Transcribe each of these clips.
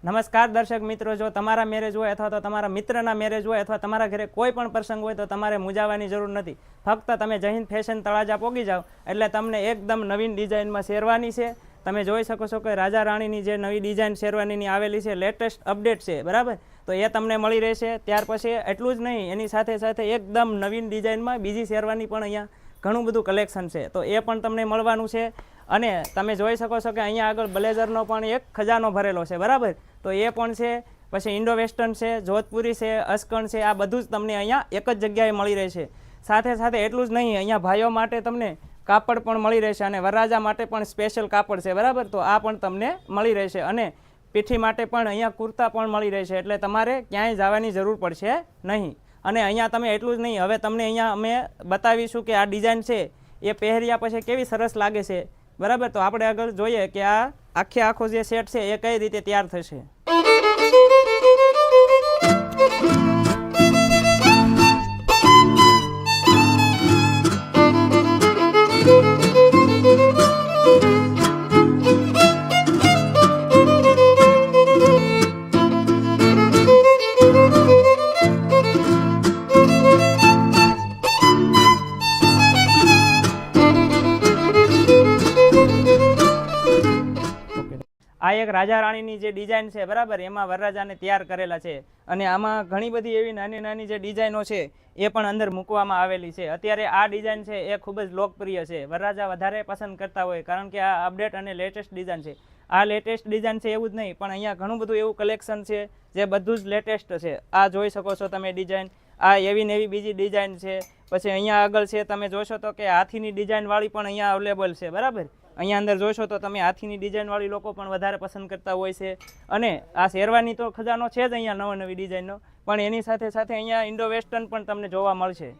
નમસ્કાર દર્શક મિત્રો, જો તમારા મેરેજ હોય અથવા તો તમારા મિત્રના મેરેજ હોય અથવા તમારા ઘરે કોઈ પણ પ્રસંગ હોય તો તમારે મૂંઝાવાની જરૂર નથી. ફક્ત તમે જય હિન્દ ફેશન તળાજા પોગી જાઓ એટલે તમને એકદમ નવીન ડિઝાઇનમાં શેરવાની છે. તમે જોઈ શકો છો કે રાજા રાણીની જે નવી ડિઝાઇન શેરવાનીની આવેલી છે, લેટેસ્ટ અપડેટ છે, બરાબર. તો એ તમને મળી રહેશે. ત્યાર પછી એટલું જ નહીં, એની સાથે સાથે એકદમ નવીન ડિઝાઇનમાં બીજી શેરવાની પણ અહીંયા ઘણું બધું કલેક્શન છે, તો એ પણ તમને મળવાનું છે. અને તમે જોઈ શકો છો કે અહીંયા આગળ બ્લેઝરનો પણ એક ખજાનો ભરેલો છે, બરાબર. તો એ પણ છે. પછી ઇન્ડો વેસ્ટર્ન છે, જોધપુરી છે, અસ્કણ છે, આ બધું જ તમને અહીંયા એક જ જગ્યાએ મળી રહેશે. સાથે સાથે એટલું જ નહીં, અહીંયા ભાઈઓ માટે તમને કાપડ પણ મળી રહેશે અને વરરાજા માટે પણ સ્પેશિયલ કાપડ છે, બરાબર. તો આ પણ તમને મળી રહેશે અને પીઠી માટે પણ અહીંયા કુર્તા પણ મળી રહેશે, એટલે તમારે ક્યાંય જવાની જરૂર પડશે નહીં. અને અહીંયા તમે એટલું જ નહીં, હવે તમને અહીંયા અમે બતાવીશું કે આ ડિઝાઇન છે એ પહેર્યા પછી કેવી સરસ લાગે છે, બરાબર. તો આપણે આગળ જોઈએ કે આ આખો જે સેટ છે એ કઈ રીતે તૈયાર થશે. આ એક રાજા રાણીની જે ડિઝાઇન છે, બરાબર, એમાં વરરાજાને તૈયાર કરેલા છે. અને આમાં ઘણી બધી એવી નાની નાની જે ડિઝાઇનો છે એ પણ અંદર મૂકવામાં આવેલી છે. અત્યારે આ ડિઝાઇન છે એ ખૂબ જ લોકપ્રિય છે, વરરાજા વધારે પસંદ કરતા હોય, કારણ કે આ અપડેટ અને લેટેસ્ટ ડિઝાઇન છે. આ લેટેસ્ટ ડિઝાઇન છે એવું જ નહીં, પણ અહીંયા ઘણું બધું એવું કલેક્શન છે જે બધું જ લેટેસ્ટ છે. આ જોઈ શકો છો તમે ડિઝાઇન, આ એવી ને એવી બીજી ડિઝાઇન છે. પછી અહીંયા આગળ છે, તમે જોશો તો કે હાથીની ડિઝાઇનવાળી પણ અહીંયા અવેલેબલ છે, બરાબર. અહીંયા અંદર જોશો તો તમે હાથીની ડિઝાઇનવાળી લોકો પણ વધારે પસંદ કરતા હોય છે. અને આ શેરવાની તો ખજાનો છે જ અહીંયા નવી ડિઝાઇનનો, પણ એની સાથે સાથે અહીંયા ઇન્ડો વેસ્ટર્ન પણ તમને જોવા મળશે.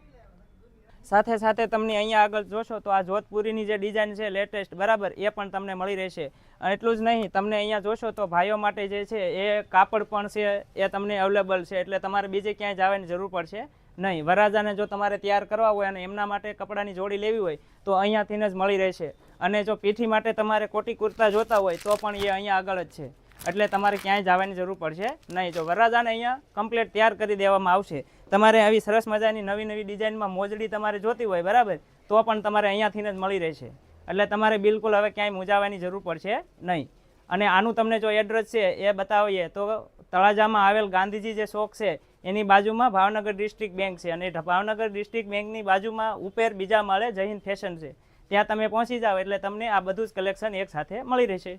સાથે સાથે તમને અહીંયા આગળ જોશો તો આ જોધપુરીની જે ડિઝાઇન છે લેટેસ્ટ, બરાબર, એ પણ તમને મળી રહેશે. અને એટલું જ નહીં, તમને અહીંયા જોશો તો ભાઈઓ માટે જે છે એ કાપડ પણ છે એ તમને અવેલેબલ છે, એટલે તમારે બીજે ક્યાંય જવાની જરૂર પડશે નહીં. વરરાજાને જો તમારે તૈયાર કરવા હોય અને એમના માટે કપડાની જોડી લેવી હોય તો અહીંયાથી જ મળી રહેશે. અને જો પીઠી માટે તમારે કોટી કુર્તા જોતા હોય તો પણ એ અહીંયા આગળ જ છે, એટલે તમારે ક્યાંય જવાની જરૂર પડશે નહીં. જો વરરાજાને અહીંયા કમ્પ્લીટ તૈયાર કરી દેવામાં આવશે. તમારે આવી સરસ મજાની નવી નવી ડિઝાઇનમાં મોજડી તમારે જોતી હોય, બરાબર, તો પણ તમારે અહીંયાથી જ મળી રહેશે, એટલે તમારે બિલકુલ હવે ક્યાંય મૂંઝાવાની જરૂર પડશે નહીં. અને આનું તમને જો એડ્રેસ છે એ બતાવીએ તો તળાજામાં આવેલ ગાંધીજી જે ચોક છે એની બાજુમાં ભાવનગર ડિસ્ટ્રિક્ટ બેંક છે, અને ભાવનગર ડિસ્ટ્રિક્ટ બેંકની બાજુમાં ઉપર બીજા માળે જય હિન્દ ફેશન છે. ત્યાં તમે પહોંચી જાઓ એટલે તમને આ બધું જ કલેક્શન એક સાથે મળી રહેશે.